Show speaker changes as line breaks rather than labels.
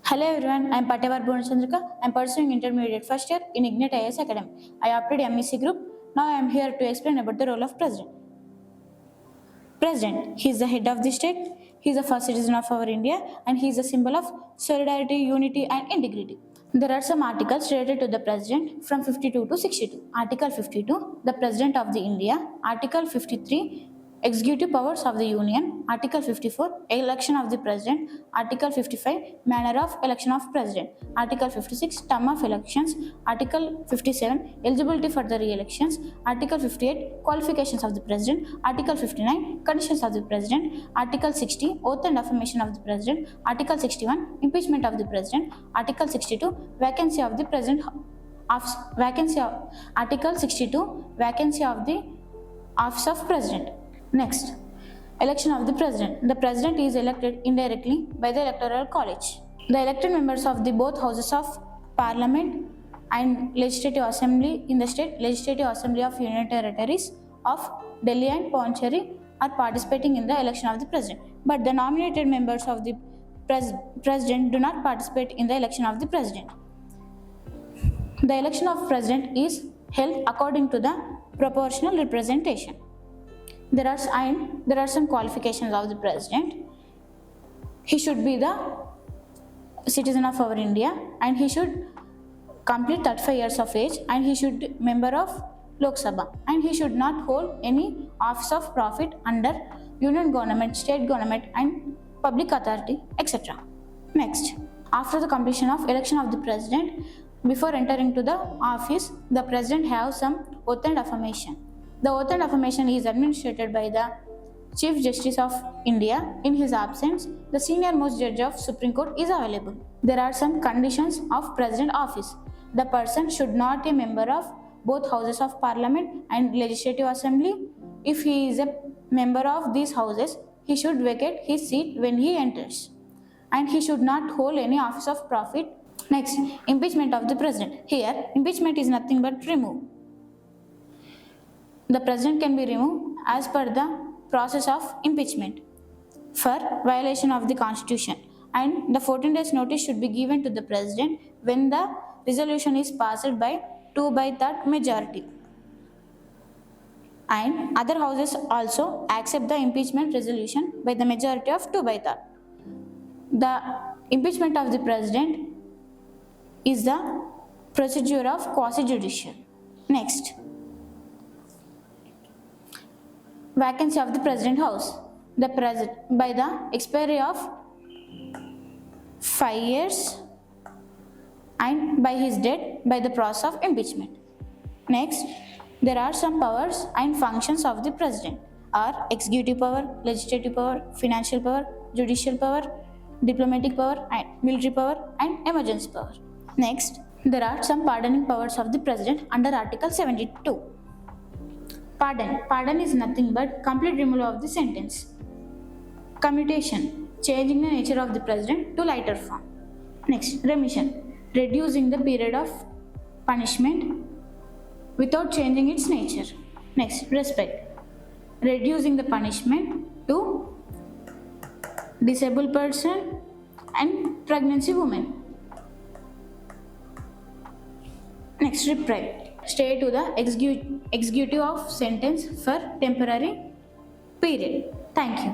Hello everyone, I am Patyavar Bhunachandrika. I am pursuing intermediate first year in Ignite IAS Academy. I opted MEC group. Now I am here to explain about the role of President. President, he is the head of the state, he is the first citizen of our India, and he is a symbol of solidarity, unity, and integrity. There are some articles related to the President from 52 to 62. Article 52, the President of the India. Article 53, Executive powers of the Union. Article 54, election of the President. Article 55, manner of election of President. Article 56, term of elections. Article 57, eligibility for the re-elections. Article 58, qualifications of the President. Article 59, conditions of the President. Article 60, oath and affirmation of the President. Article 61, impeachment of the President. Article 62, vacancy of the President. Article 62, vacancy of the office of President. Next, election of the President. The President is elected indirectly by the Electoral College. The elected members of the both houses of Parliament and Legislative Assembly in the State Legislative Assembly of Union Territories of Delhi and Pondicherry are participating in the election of the President. But the nominated members of the President do not participate in the election of the President. The election of President is held according to the proportional representation. There are some qualifications of the President. He should be the citizen of our India and he should complete 35 years of age and he should be member of Lok Sabha and he should not hold any office of profit under union government, state government and public authority, etc. Next, after the completion of election of the President, before entering to the office, the President has some oath and affirmation. The oath and affirmation is administered by the Chief Justice of India. In his absence, the senior most judge of Supreme Court is available. There are some conditions of President office. The person should not be a member of both houses of Parliament and Legislative Assembly. If he is a member of these houses, he should vacate his seat when he enters. And he should not hold any office of profit. Next, impeachment of the President. Here, impeachment is nothing but remove. The President can be removed as per the process of impeachment for violation of the Constitution and the 14 days notice should be given to the President when the resolution is passed by 2/3 majority. And other houses also accept the impeachment resolution by the majority of 2/3. The impeachment of the President is the procedure of quasi-judicial. Next, vacancy of the President House. By the expiry of 5 years and by his death by the process of impeachment. Next, there are some powers and functions of the President are executive power, legislative power, financial power, judicial power, diplomatic power and military power and emergency power. Next, there are some pardoning powers of the President under Article 72. Pardon is nothing but complete removal of the sentence. Commutation, changing the nature of the President to lighter form. Next, remission, reducing the period of punishment without changing its nature. Next, respect, reducing the punishment to disabled person and pregnancy women. Next, reprieve, stay to the executive of sentence for temporary period. Thank you.